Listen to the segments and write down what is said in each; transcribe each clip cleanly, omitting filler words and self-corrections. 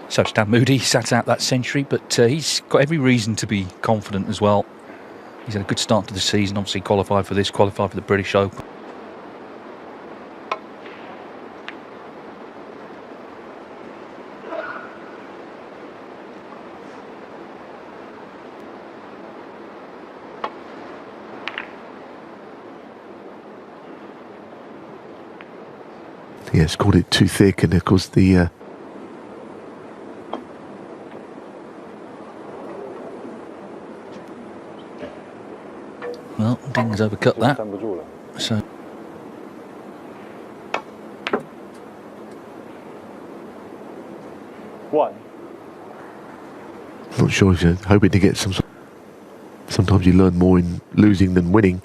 So Stan Moody sat out that century, but he's got every reason to be confident as well. He's had a good start to the season, obviously qualified for this, qualified for the British Open. Yeah, scored it too thick, and of course the well, Ding's overcut that. So one. Not sure if you're hoping to get some. Sometimes you learn more in losing than winning.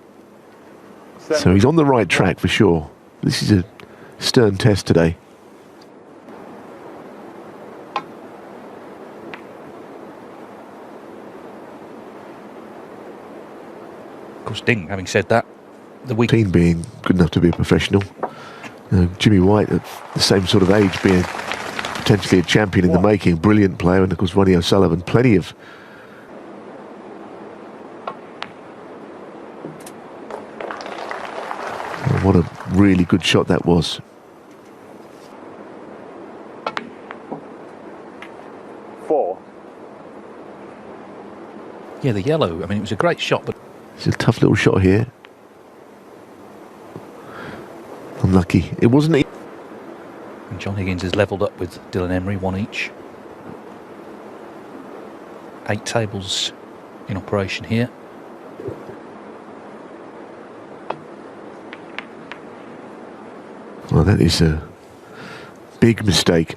So he's on the right track for sure. This is a stern test today. of course, Ding, having said that, the week team being good enough to be a professional. Junhui White at the same sort of age, being potentially a champion in the making, brilliant player, and of course Ronnie O'Sullivan, plenty of what a really good shot that was. Four. Yeah, the yellow, I mean, it was a great shot, but It's a tough little shot here. Unlucky. It wasn't. And John Higgins has levelled up with Dylan Emery, one each. 8 tables in operation here. Well, that is a big mistake.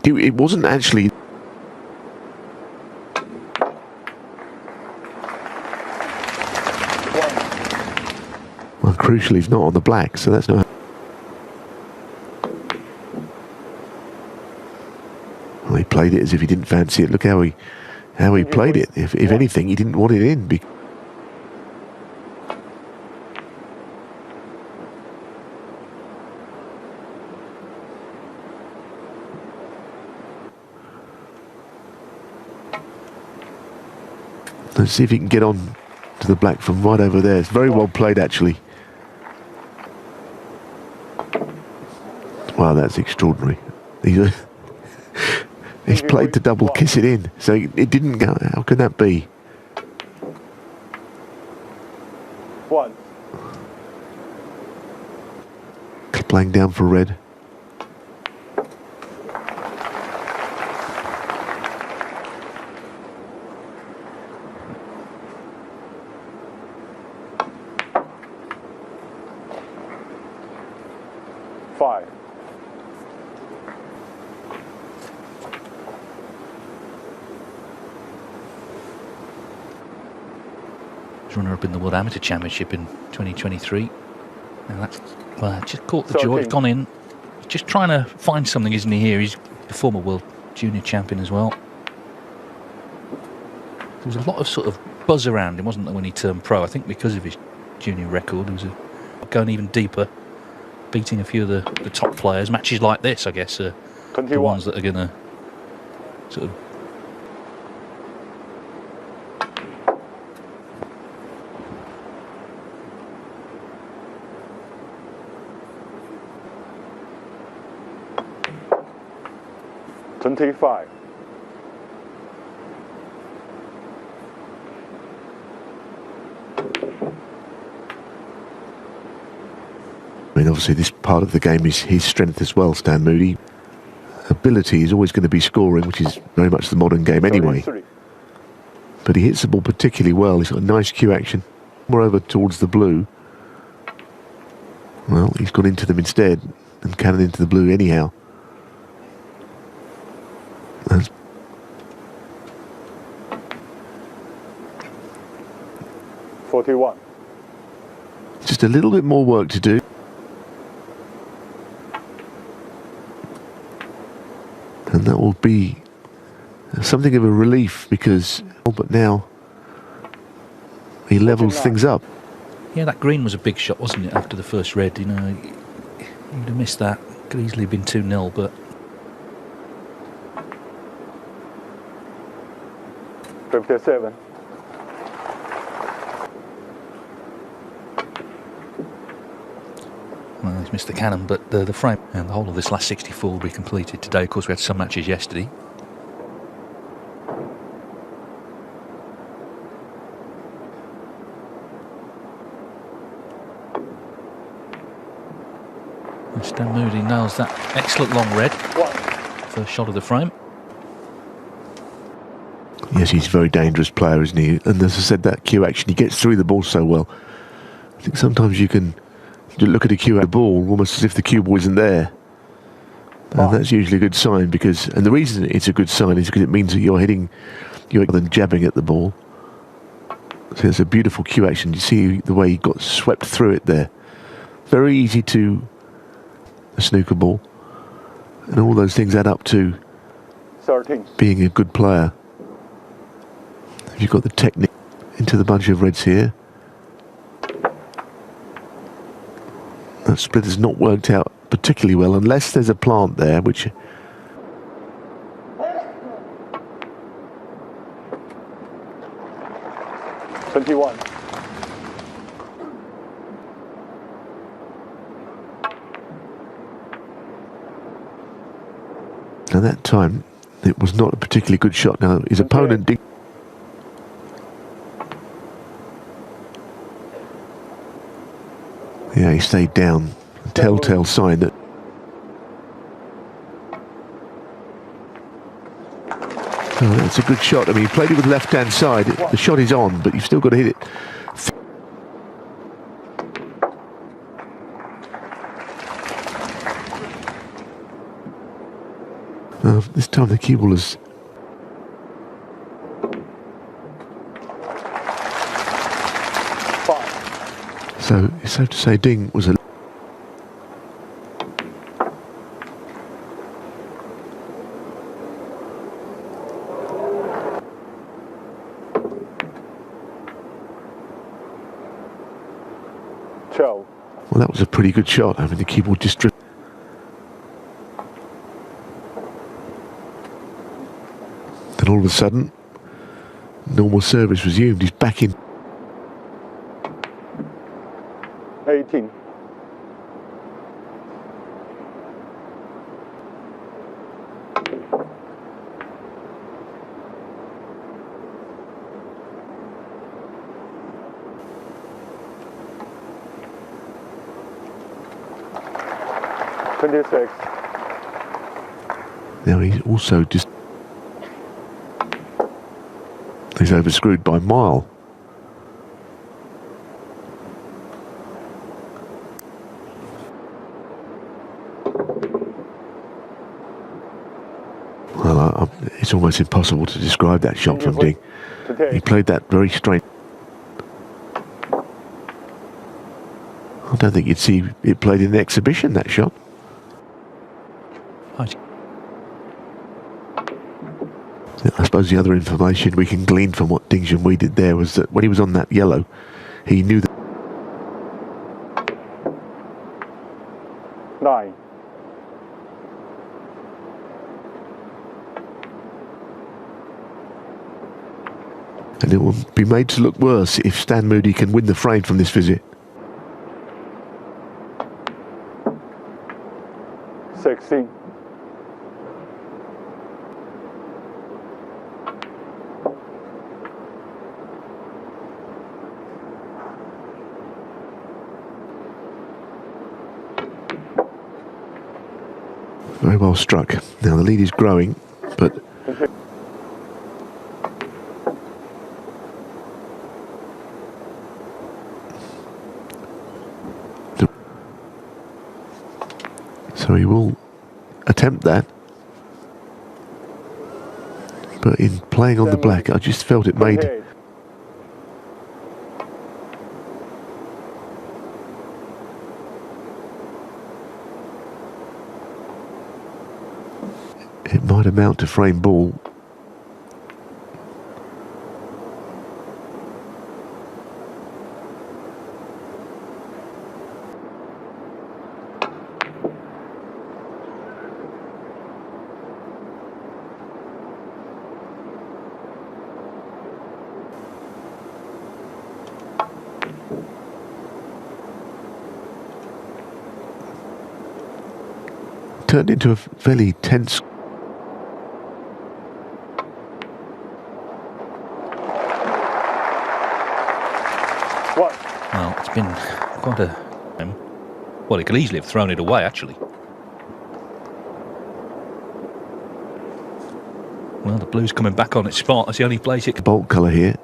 It wasn't actually. Well, crucially, he's not on the black, so that's not. Well, he played it as if he didn't fancy it. Look how he played it. If anything, he didn't want it in. Let's see if he can get on to the black from right over there. It's very well played, actually. Wow, that's extraordinary. He's played to double kiss it in, so it didn't go. How can that be? One. Playing down for red. Five. runner-up in the World Amateur Championship in 2023. Now that's just caught the jaw. It's gone in. He's just trying to find something, isn't he? Here, he's a former World Junior Champion as well. There was a lot of sort of buzz around him, wasn't there, when he turned pro? I think because of his junior record, there was going even deeper, beating a few of the top players. Matches like this, I guess, are the ones that are going to sort of. $25. I mean, obviously this part of the game is his strength as well, Stan Moody. Ability is always going to be scoring, which is very much the modern game anyway. But he hits the ball particularly well. He's got a nice cue action. More over towards the blue. Well, he's gone into them instead and cannon into the blue anyhow. That's 41. just a little bit more work to do. And that will be something of a relief because, but now he levels things up. Yeah, that green was a big shot, wasn't it, after the first red? You know, you'd have missed that. Could easily have been 2-0, but 57. Well, he's missed the cannon, but the frame and the whole of this last 64 will be completed today. Of course, we had some matches yesterday. Stan Moody nails that excellent long red. First shot of the frame. Yes, he's a very dangerous player, isn't he? And as I said, that cue action, he gets through the ball so well. I think sometimes you can look at a cue ball almost as if the cue ball isn't there. And that's usually a good sign because, and the reason it's a good sign is because it means that you're hitting, you're than jabbing at the ball. So it's a beautiful cue action. You see the way he got swept through it there. Very easy to a snooker ball. And all those things add up to 13. being a good player. You've got the technique into the bunch of reds here. That split has not worked out particularly well unless there's a plant there, which 21. Now that time it was not a particularly good shot. Now his opponent did. Yeah, he stayed down. A telltale sign that. Oh, that's a good shot. I mean, he played it with the left-hand side. The shot is on, but you've still got to hit it. This time the cue ball is. So it's safe to say Ding was a. Well, that was a pretty good shot. I mean, the cue ball just drifted. Then all of a sudden, normal service resumed. He's back in. 18. Now he's also just. He's overscrewed by a mile. Well, it's almost impossible to describe that shot from Ding. He played that very strange. I don't think you'd see it played in the exhibition, that shot. I suppose the other information we can glean from what Ding Junhui did there was that when he was on that yellow, he knew that. 9. And it will be made to look worse if Stan Moody can win the frame from this visit. 16. Very well struck. Now the lead is growing, but so he will attempt that. But in playing on the black, I just felt it made. It might amount to frame ball. turned into a fairly tense. What? Well, it's been quite a... Well, he could easily have thrown it away, actually. Well, the blue's coming back on its spot. That's the only place it can... Bolt colour here.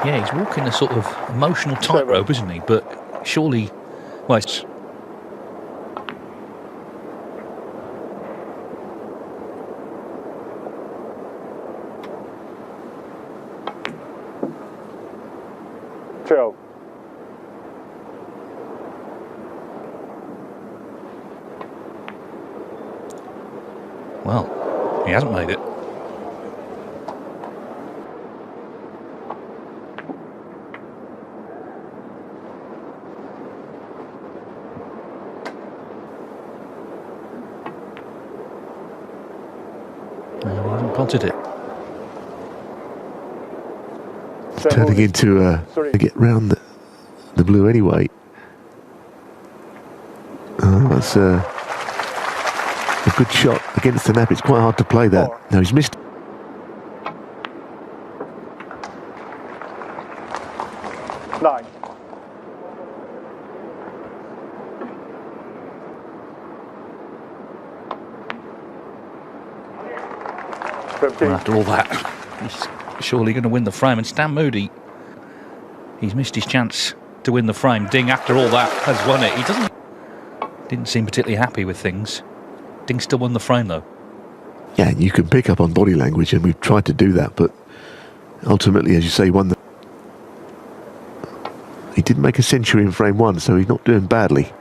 Yeah, he's walking a sort of emotional tightrope, isn't he? But surely... Well, it's... Well, he hasn't made it. No, he hasn't potted it. Turning into to get round the blue anyway. Oh, that's a good shot against the nap. It's quite hard to play that. No, he's missed. Nine. Well, after all that, he's surely going to win the frame. And Stan Moody, he's missed his chance to win the frame. Ding, after all that, has won it. He didn't seem particularly happy with things. Ding still won the frame, though. Yeah, you can pick up on body language, and we've tried to do that, but ultimately, as you say, won the... He did make a century in frame one, so he's not doing badly.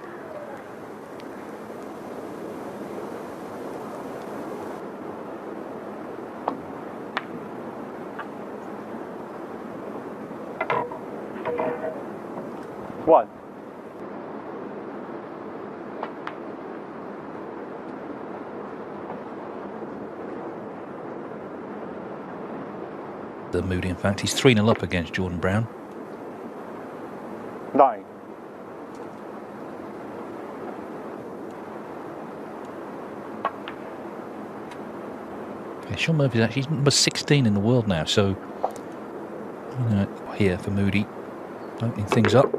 One. The Moody, in fact, he's 3-0 up against Jordan Brown. 9. Yeah, Sean Murphy's actually number 16 in the world now, so here for Moody, opening things up.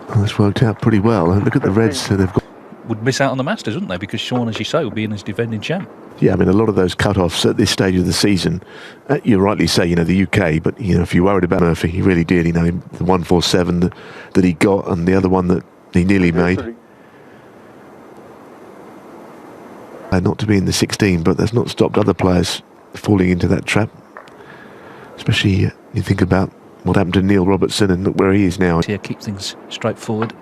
Well, that's worked out pretty well. And look at the Reds, so they've got... Would miss out on the Masters, wouldn't they? Because Sean, as you say, would be in as defending champ. Yeah, I mean, a lot of those cut-offs at this stage of the season, you rightly say, the UK, but, if you're worried about Murphy, he really did, the 147 that he got and the other one that he nearly made. Not to be in the 16, but that's not stopped other players falling into that trap. Especially, you think about what happened to Neil Robertson and look where he is now. Here, keep things straightforward.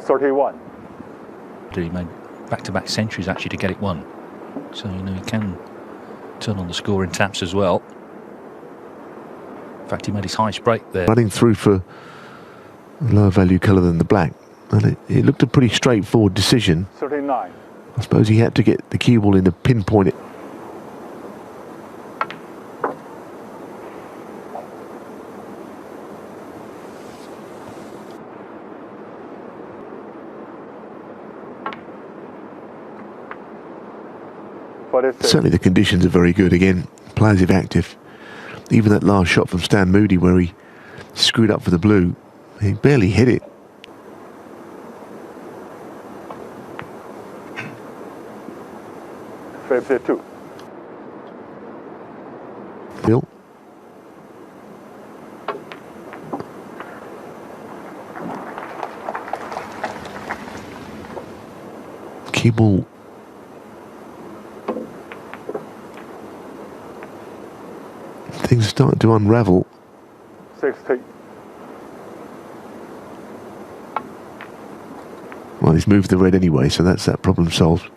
31. He made back-to-back centuries actually to get it won. So, he can turn on the score in taps as well. In fact, he made his highest break there. Running through for a lower value colour than the black. And it looked a pretty straightforward decision. 39. I suppose he had to get the cue ball in to pinpoint it. Certainly the conditions are very good. Again, players are active. Even that last shot from Stan Moody where he screwed up for the blue, he barely hit it. $52. Bill. Cue ball. Things are starting to unravel. 60. Well, he's moved the red anyway, so that's that problem solved.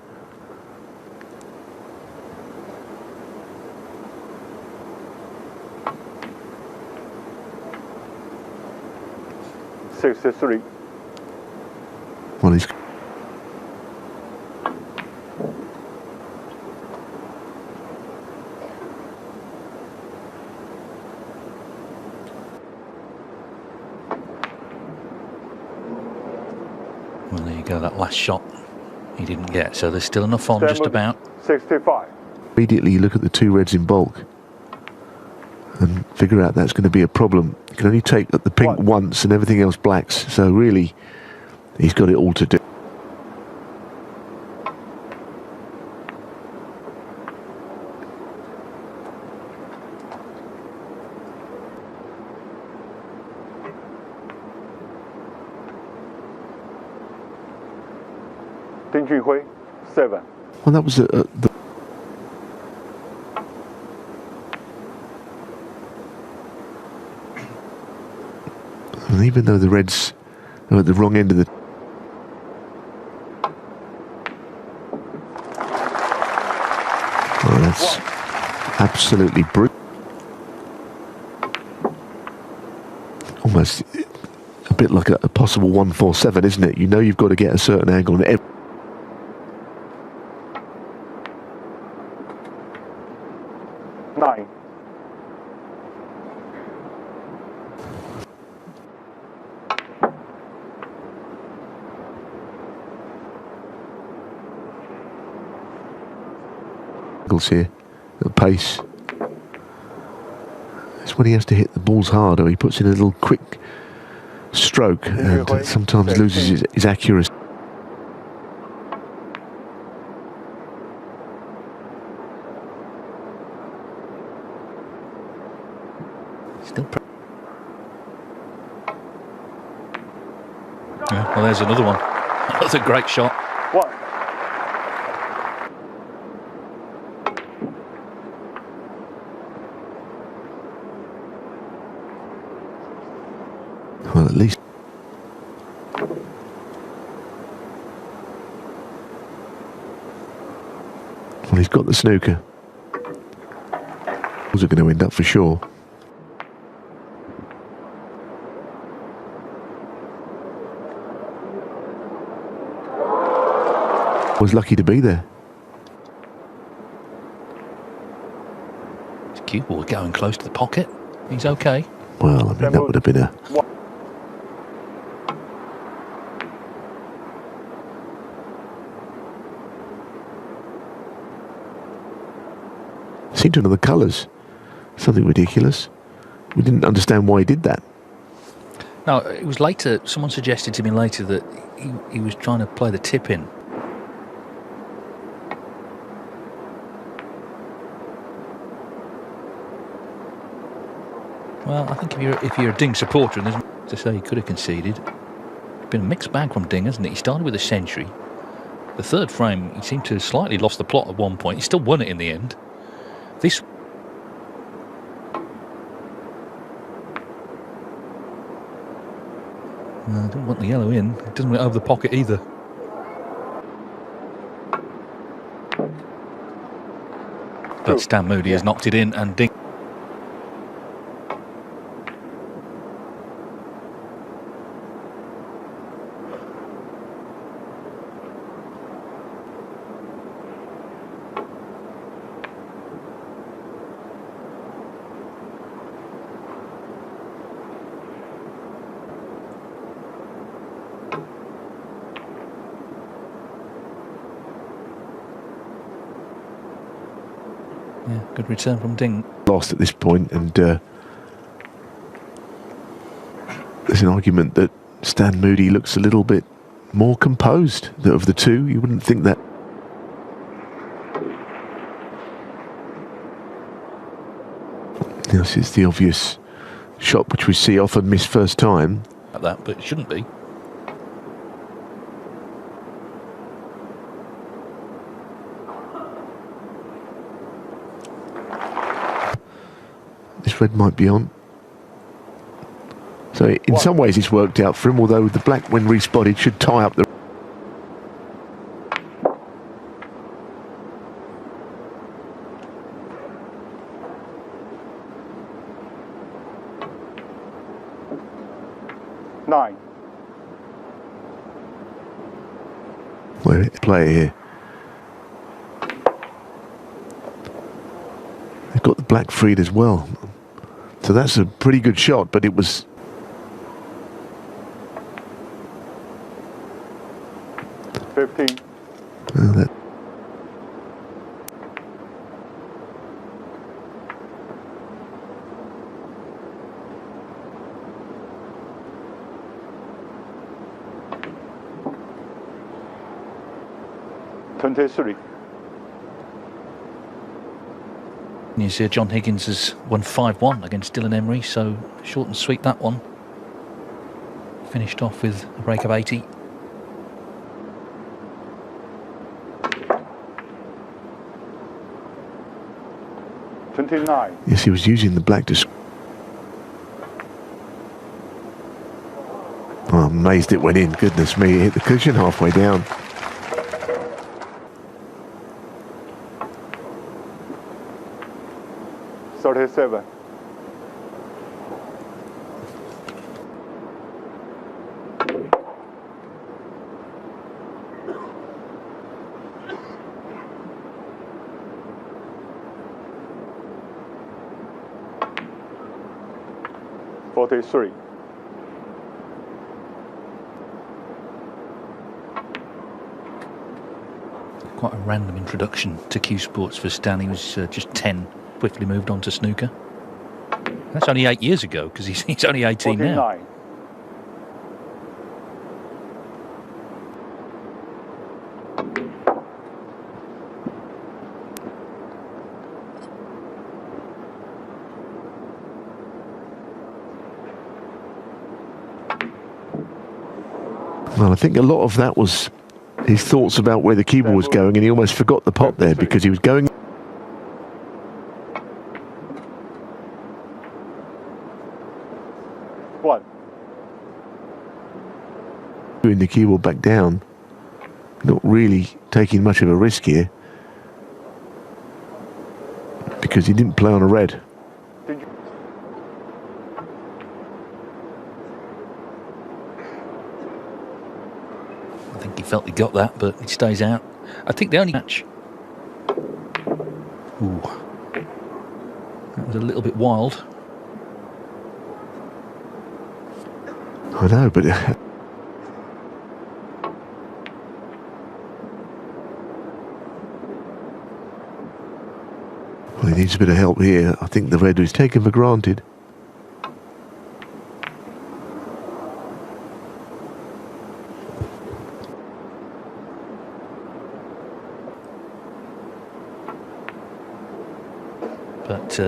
$63. Well, he's... Well, there you go, that last shot he didn't get, so there's still enough on just about. 65. Immediately you look at the two reds in bulk and figure out that's going to be a problem. You can only take the pink once and everything else blacks, so really he's got it all to do. Ding Junhui, 7. Well, that was and even though the reds are at the wrong end of the... Oh, that's absolutely brutal. Almost a bit like a possible 147, isn't it? You know you've got to get a certain angle on it. Here, the pace. It's when he has to hit the balls harder. He puts in a little quick stroke and sometimes loses his accuracy. Still. Yeah, well, there's another one. That's a great shot. What? Well, at least. Well, he's got the snooker. Those are going to end up for sure. Was lucky to be there. His cue ball going close to the pocket. He's okay. Well, I mean, that would have been a... Seemed to know the colours. Something ridiculous. We didn't understand why he did that. No, it was later. Someone suggested to me later that he was trying to play the tip in. Well, I think if you're a Ding supporter, and there's to say he could have conceded. It's been a mixed bag from Ding, hasn't it? He started with a century. The third frame, he seemed to have slightly lost the plot at one point. He still won it in the end. This... No, I don't want the yellow in. It doesn't want it over the pocket either. But Stan Moody has knocked it in, and Ding... Yeah, good return from Ding. Lost at this point, and there's an argument that Stan Moody looks a little bit more composed of the two. You wouldn't think that. This is the obvious shot which we see often miss first time. Like that, but it shouldn't be. This red might be on. So in some ways it's worked out for him, although the black, when respotted, should tie up the... Nine. Well, player here. They've got the black freed as well. So that's a pretty good shot, but it was... 15. That 23. You see, John Higgins has won 5-1 against Dylan Emery, so short and sweet that one. Finished off with a break of 80. Yes, he was using the black to... Oh, I'm amazed it went in. Goodness me, it hit the cushion halfway down. Seven. Forty-three. Quite a random introduction to Q Sports for Stan. He was just 10. Quickly moved on to snooker. That's only 8 years ago, because he's only 18 49. now. Well, I think a lot of that was his thoughts about where the keyboard was going, and he almost forgot the pot there because he was going... Doing the keyboard back down, not really taking much of a risk here because he didn't play on a red. I think he felt he got that, but he stays out. I think the only match... Ooh. That was a little bit wild. I know, but... Well, he needs a bit of help here. I think the red was taken for granted. But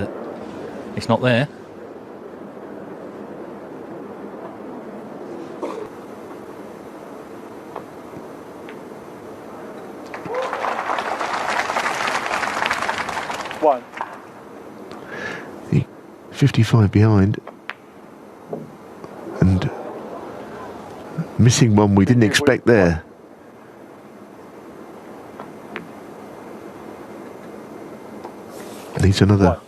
it's not there. One. 55 behind. And missing one we didn't expect there. Needs another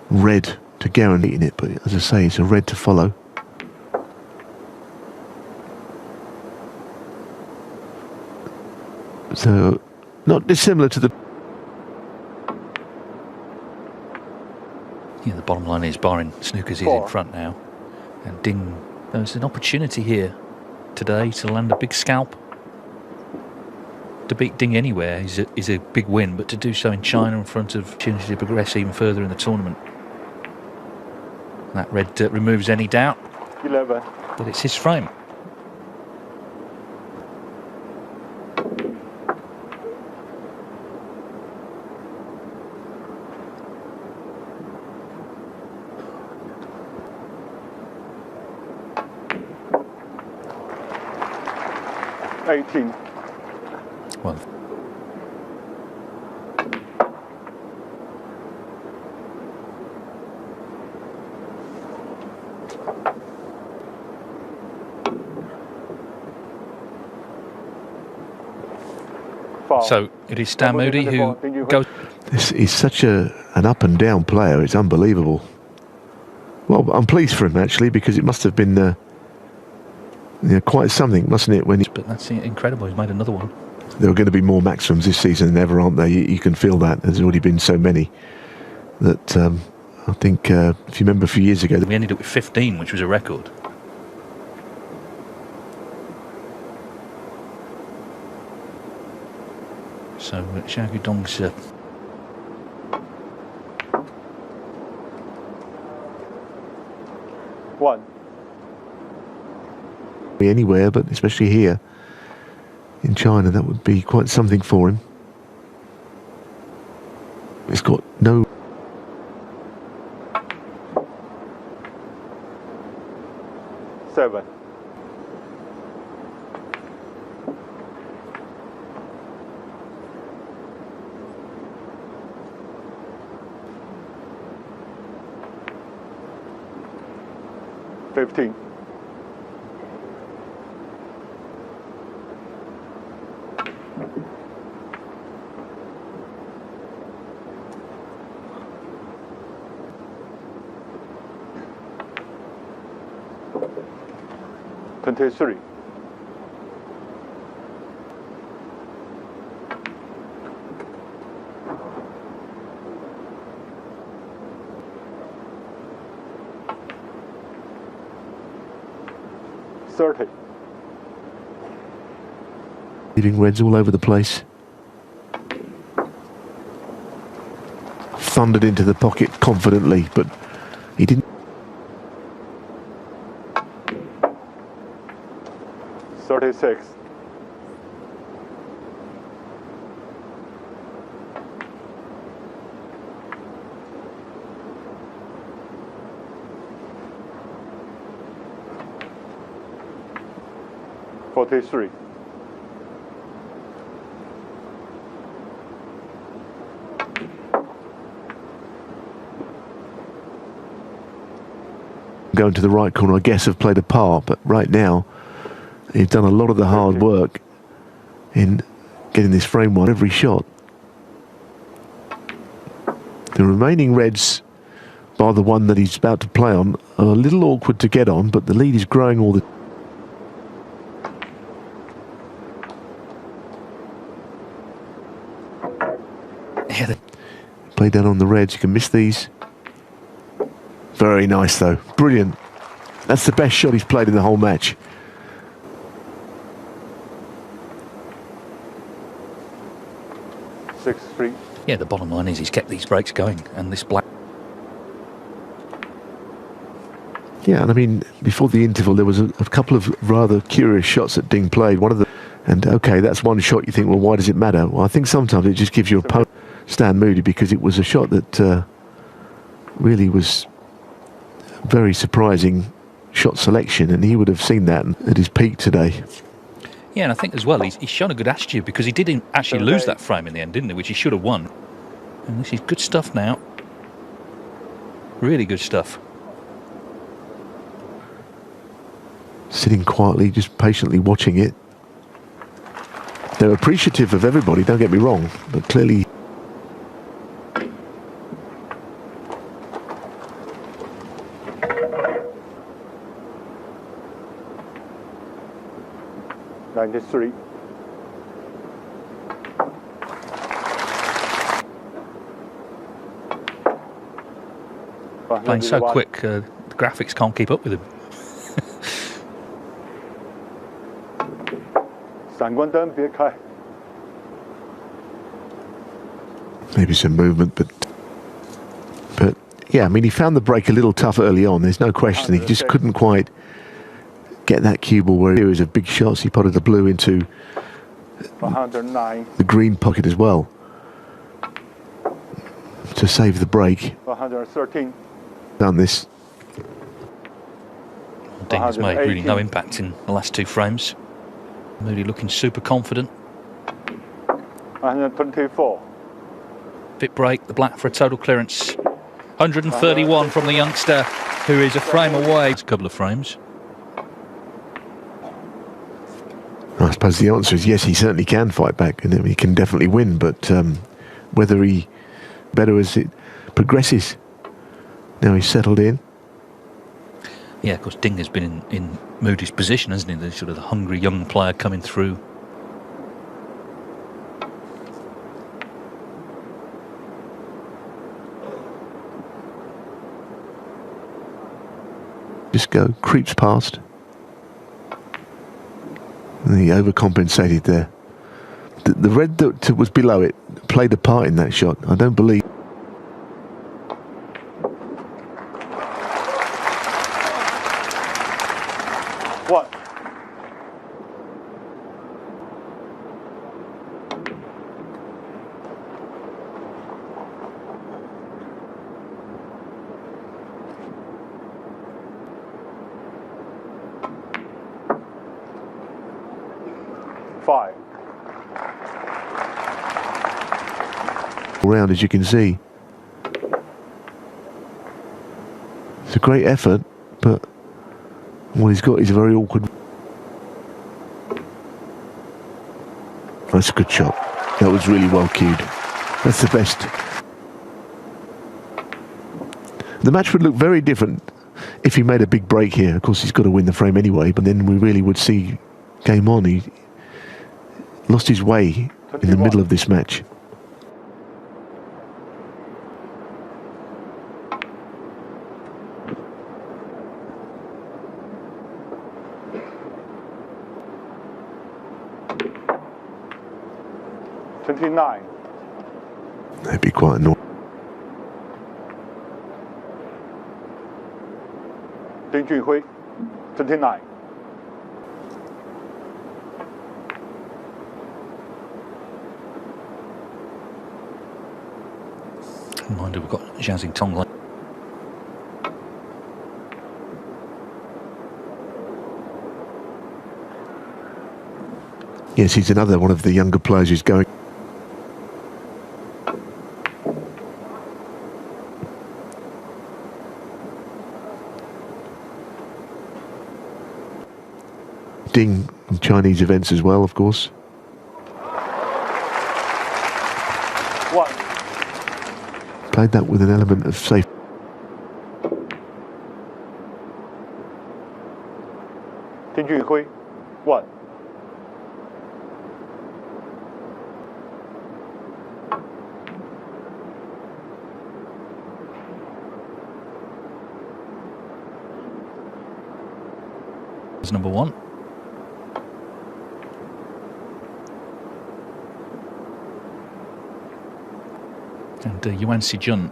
red to guarantee it, but as I say, it's a red to follow. So, not dissimilar to the... Yeah, the bottom line is, barring Snookers is in front now. And Ding, there's an opportunity here today to land a big scalp. To beat Ding anywhere is a big win, but to do so in China in front of opportunity to progress even further in the tournament. That red removes any doubt. 11. But it's his frame. Well, so it is Stan Moody who goes. This is such an up and down player. It's unbelievable. Well, I'm pleased for him actually, because it must have been quite something, mustn't it? When But that's incredible. He's made another one. There are going to be more maximums this season than ever, aren't there? You can feel that. There's already been so many that I think, if you remember a few years ago... We ended up with 15, which was a record. So Xiao Guidong's one. Be anywhere, but especially here in China, that would be quite something for him. He's got no... Seven. $15. $23. $30. Leaving reds all over the place. Thundered into the pocket confidently, but he didn't. 36. $43. Going to the right corner, I guess, have played a part, but right now he's done a lot of the hard work in getting this frame one every shot. The remaining reds, bar the one that he's about to play on, are a little awkward to get on, but the lead is growing all the... yeah, Play down on the reds, you can miss these. Very nice though, brilliant. That's the best shot he's played in the whole match. yeah, the bottom line is he's kept these breaks going, and this black. Yeah, and I mean, before the interval, there was a couple of rather curious shots that Ding played. One of the, and okay, that's one shot. You think, well, why does it matter? Well, I think sometimes it just gives your opponent Stan Moody, because it was a shot that really was very surprising shot selection, and he would have seen that at his peak today. Yeah, and I think as well he's shown a good attitude, because he didn't actually lose that frame in the end, didn't he? Which he should have won. And this is good stuff now. Really good stuff. Sitting quietly, just patiently watching it. They're appreciative of everybody, don't get me wrong, but clearly... $93. Playing so quick, the graphics can't keep up with him. 闪光灯别开 Maybe some movement, but yeah, I mean, he found the break a little tough early on, there's no question. He just couldn't quite get that cue ball where he was of big shots. He potted the blue into 109. the green pocket as well to save the break. 113. Done this. Ding has made really no impact in the last two frames. Moody looking super confident. 124. Bit break, the black for a total clearance. 131 from the youngster, who is a frame away. It's a couple of frames. I suppose the answer is yes, he certainly can fight back, and he can definitely win, but whether he better as it progresses. Now he's settled in. Yeah, of course, Ding has been in Moody's position, hasn't he? The sort of the hungry young player coming through. Just creeps past. And he overcompensated there. The red that was below it played a part in that shot. I don't believe. What? Five. Around, as you can see. It's a great effort, but what he's got is a very awkward. That's a good shot. That was really well cued. That's the best. The match would look very different if he made a big break here. Of course, he's got to win the frame anyway, but then we really would see game on. He lost his way in the middle of this match. $29. That'd be quite annoying. Ding Junhui, 29. Reminder, we've got Jiazing Tong. Yes, he's another one of the younger players who's going. Ding in Chinese events as well, of course. What? Played that with an element of safety. Ding Junhui, 1. It's number 1. And Yuan Sijun.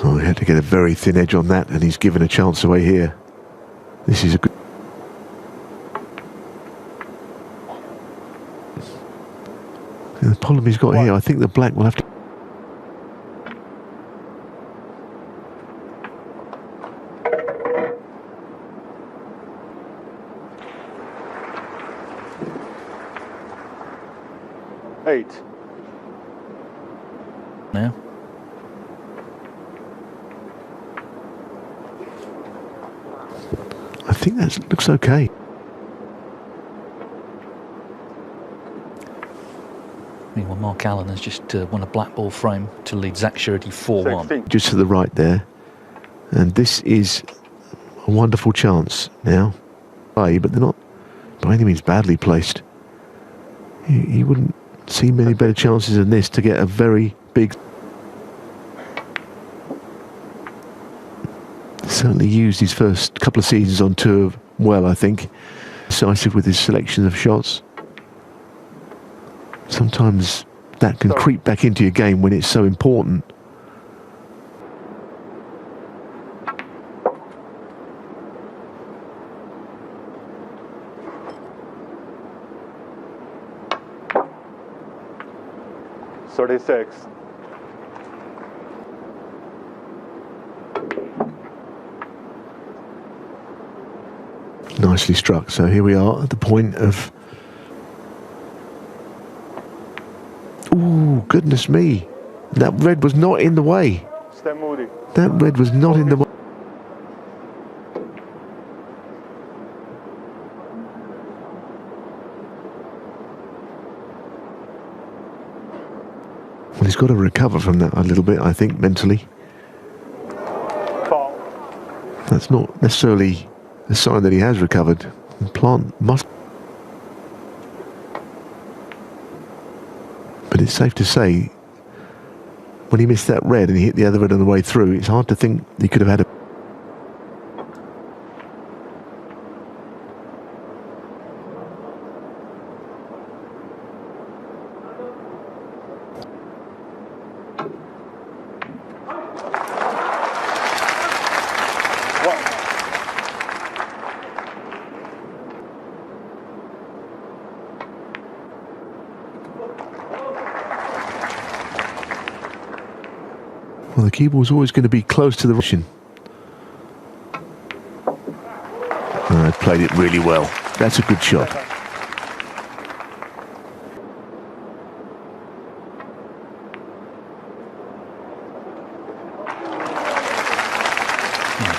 Oh, he had to get a very thin edge on that, and he's given a chance away here. This is a good. The problem he's got here, I think the black will have to. Eight. Now. I think that looks okay. Meanwhile, Mark Allen has just won a black ball frame to lead Zach Shirley 4-1. Just to the right there. And this is a wonderful chance now. But they're not by any means badly placed. He wouldn't see many better chances than this to get a very big. Certainly used his first couple of seasons on tour well, I think. Decisive with his selection of shots. Sometimes that can creep back into your game when it's so important. $36. Nicely struck. So here we are at the point of. Ooh, goodness me. That red was not in the way. Moody. That red was not in the way. Well, he's got to recover from that a little bit, I think, mentally. Foul. That's not necessarily a sign that he has recovered. The plant must. But it's safe to say, when he missed that red and he hit the other red on the way through, it's hard to think he could have had a... Well, the key ball's always going to be close to the Russian. Played it really well. That's a good shot.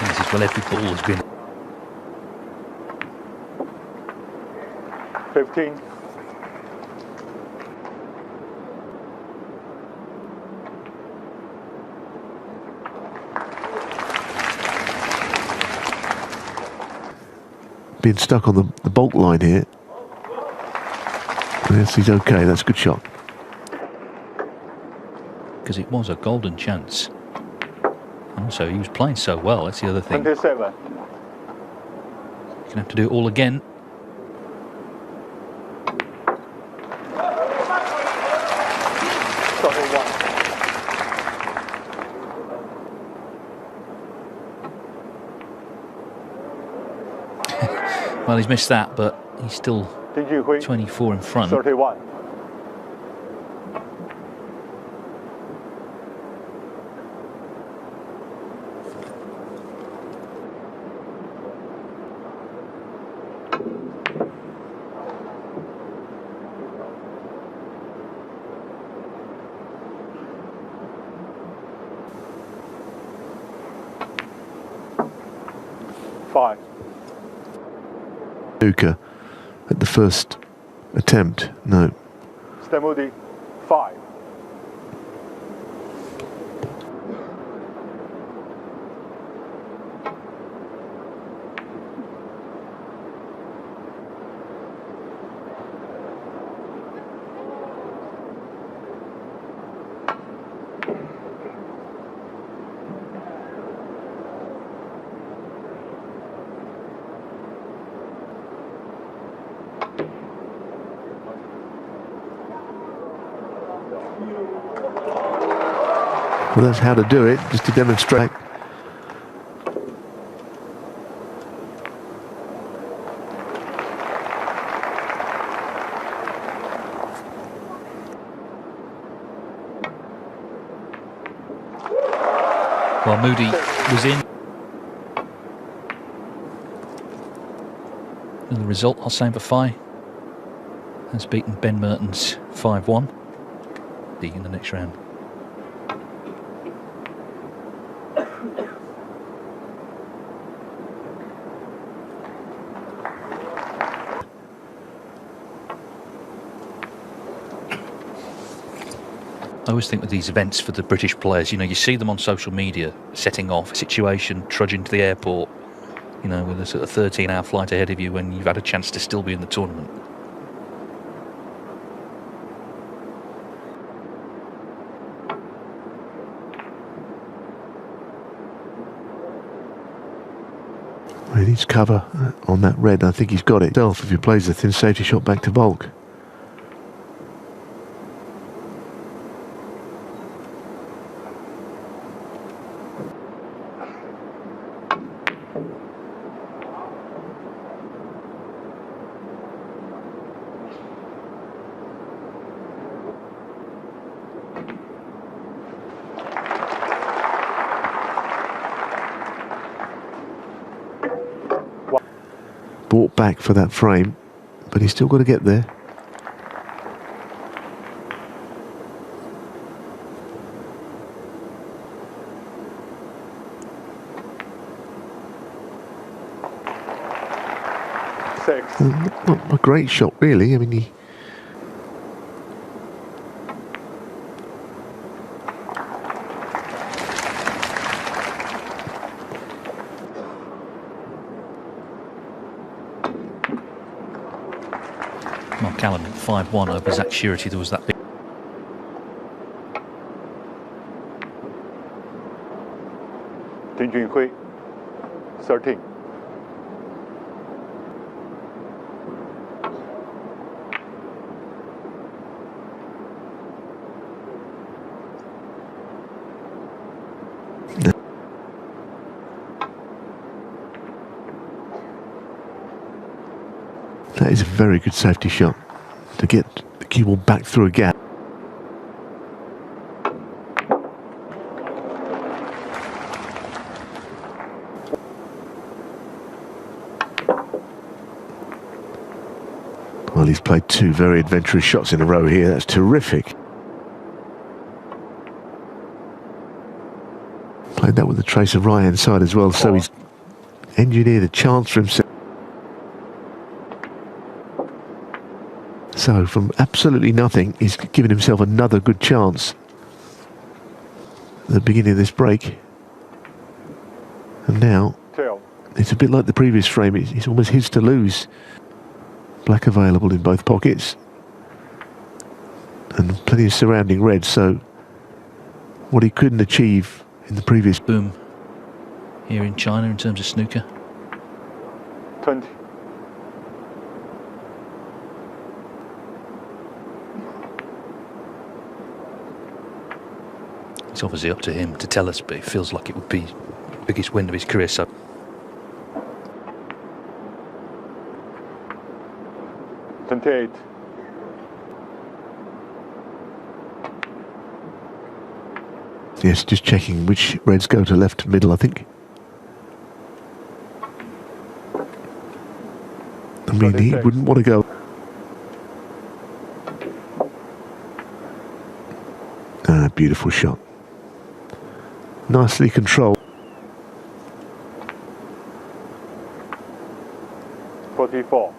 This is well, every ball has been 15. Being stuck on the bulk line here. Yes, he's okay. That's a good shot. because it was a golden chance. And also, he was playing so well. That's the other thing. 27. You're gonna have to do it all again. Well, he's missed that, but he's still 24 in front. 31. Snooker at the first attempt. No. Moody, 5. Well, that's how to do it, just to demonstrate. Well, Moody was in. And the result, Hossein Bafai has beaten Ben Mertens 5-1 in the next round. I always think with these events for the British players, you know, you see them on social media setting off a situation, trudging to the airport, you know, with a sort of 13-hour flight ahead of you when you've had a chance to still be in the tournament. He needs cover on that red. I think he's got it. If he plays the thin safety shot back to Volk. Brought back for that frame, but he's still got to get there. Not a great shot, really. I mean, he... Mark Allen 5-1 over Zach Surety. There was that big Ding Junhui, 13. That is a very good safety shot to get the cue ball back through a gap. Well, he's played two very adventurous shots in a row here. That's terrific. Played that with the tracer right hand side as well, so he's engineered a chance for himself. So from absolutely nothing, he's given himself another good chance at the beginning of this break. And now, it's a bit like the previous frame, it's almost his to lose. Black available in both pockets. And plenty of surrounding red, so what he couldn't achieve in the previous boom here in China in terms of snooker. 20. It's obviously up to him to tell us, but it feels like it would be the biggest win of his career. So 28. Yes, just checking which reds go to left middle, I think. I mean, he wouldn't want to go. Ah, beautiful shot. Nicely controlled. 44.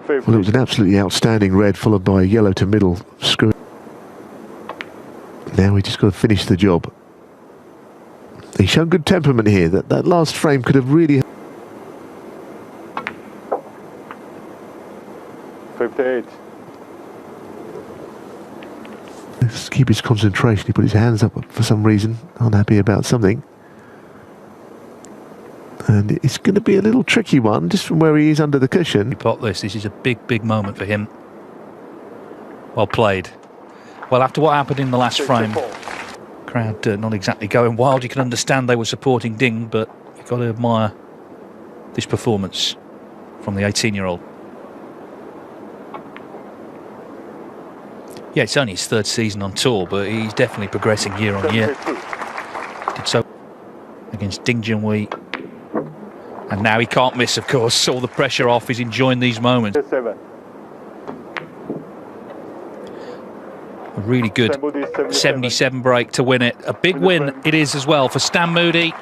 Well, it was an absolutely outstanding red, followed by a yellow to middle screw. Now we just got to finish the job. He's shown good temperament here. That last frame could have really... 58. Let's keep his concentration. He put his hands up for some reason, unhappy about something. And it's going to be a little tricky one, just from where he is under the cushion. Pot this is a big moment for him. Well played. Well, after what happened in the last frame, crowd not exactly going wild. You can understand they were supporting Ding, but you've got to admire this performance from the 18-year-old. Yeah, it's only his third season on tour, but he's definitely progressing year on year. Did so against Ding Junhui. And now he can't miss, of course. All the pressure off. He's enjoying these moments. 7. A really good 77 break to win it. A big win it is as well for Stan Moody.